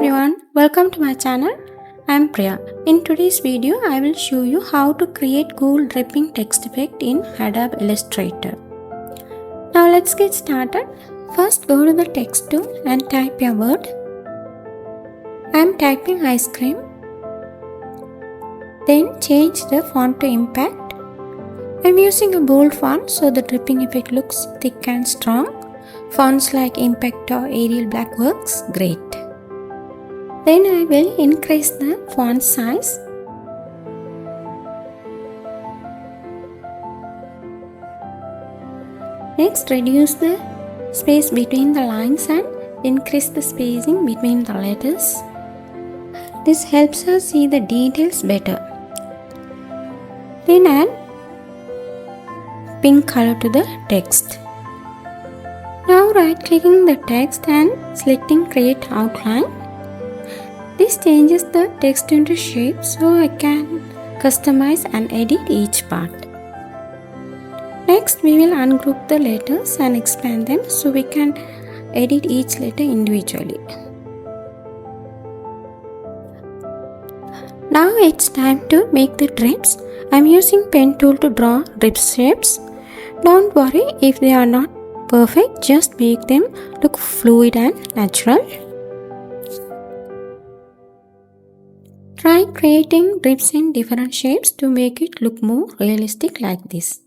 everyone, welcome to my channel. I am Priya. In today's video, I will show you how to create cool dripping text effect in Adobe Illustrator. Now let's get started. First go to the text tool and type a word. I am typing ice cream. Then change the font to impact. I am using a bold font so the dripping effect looks thick and strong. Fonts like Impact or Arial Black works great. Then I will increase the font size. Next, reduce the space between the lines and increase the spacing between the letters. This helps us see the details better. Then add pink color to the text. Now right-clicking the text and selecting Create Outline. This changes the text into shape so I can customize and edit each part. Next, we will ungroup the letters and expand them so we can edit each letter individually. Now it's time to make the drips. I'm using pen tool to draw drip shapes. Don't worry if they are not perfect, just make them look fluid and natural. Try creating drips in different shapes to make it look more realistic like this.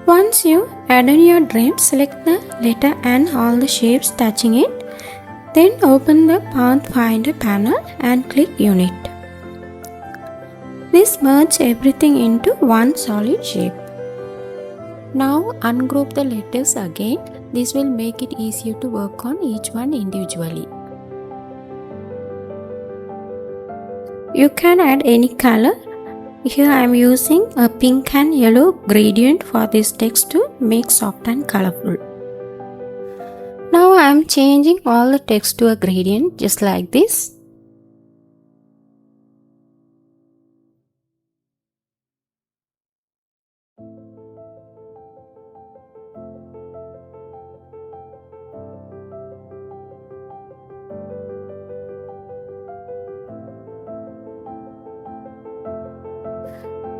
Once you add in your drip, select the letter and all the shapes touching it. Then open the Pathfinder panel and click Unit. This merges everything into one solid shape. Now ungroup the letters again. This will make it easier to work on each one individually. You can add any color. Here I am using a pink and yellow gradient for this text to make soft and colorful. Now I I am changing all the text to a gradient just like this.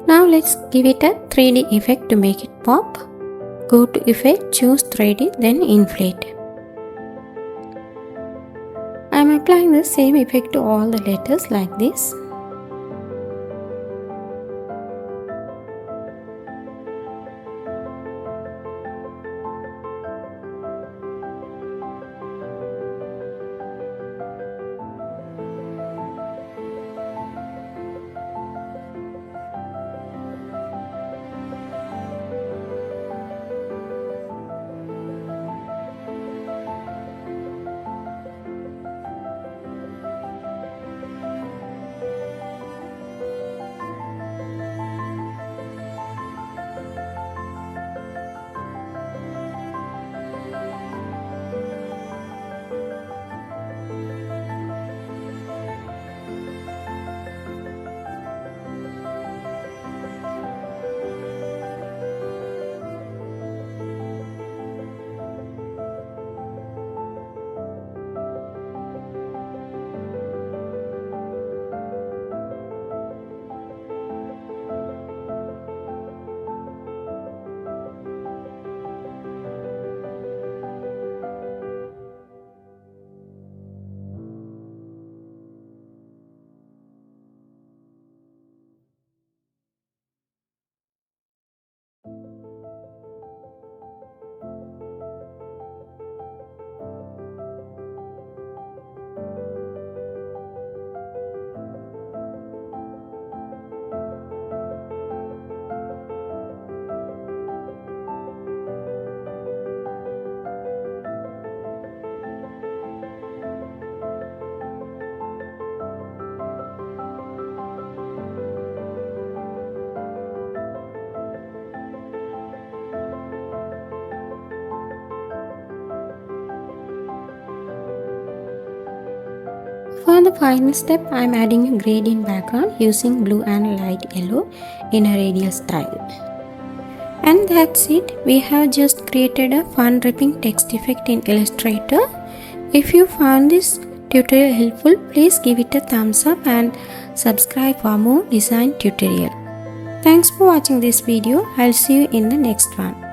Now let's give it a 3D effect to make it pop. Go to Effect, choose 3D, then Inflate. I am applying the same effect to all the letters like this. For the final step, I am adding a gradient background using blue and light yellow in a radial style. And that's it. We have just created a fun dripping text effect in Illustrator. If you found this tutorial helpful, please give it a thumbs up and subscribe for more design tutorial. Thanks for watching this video. I'll see you in the next one.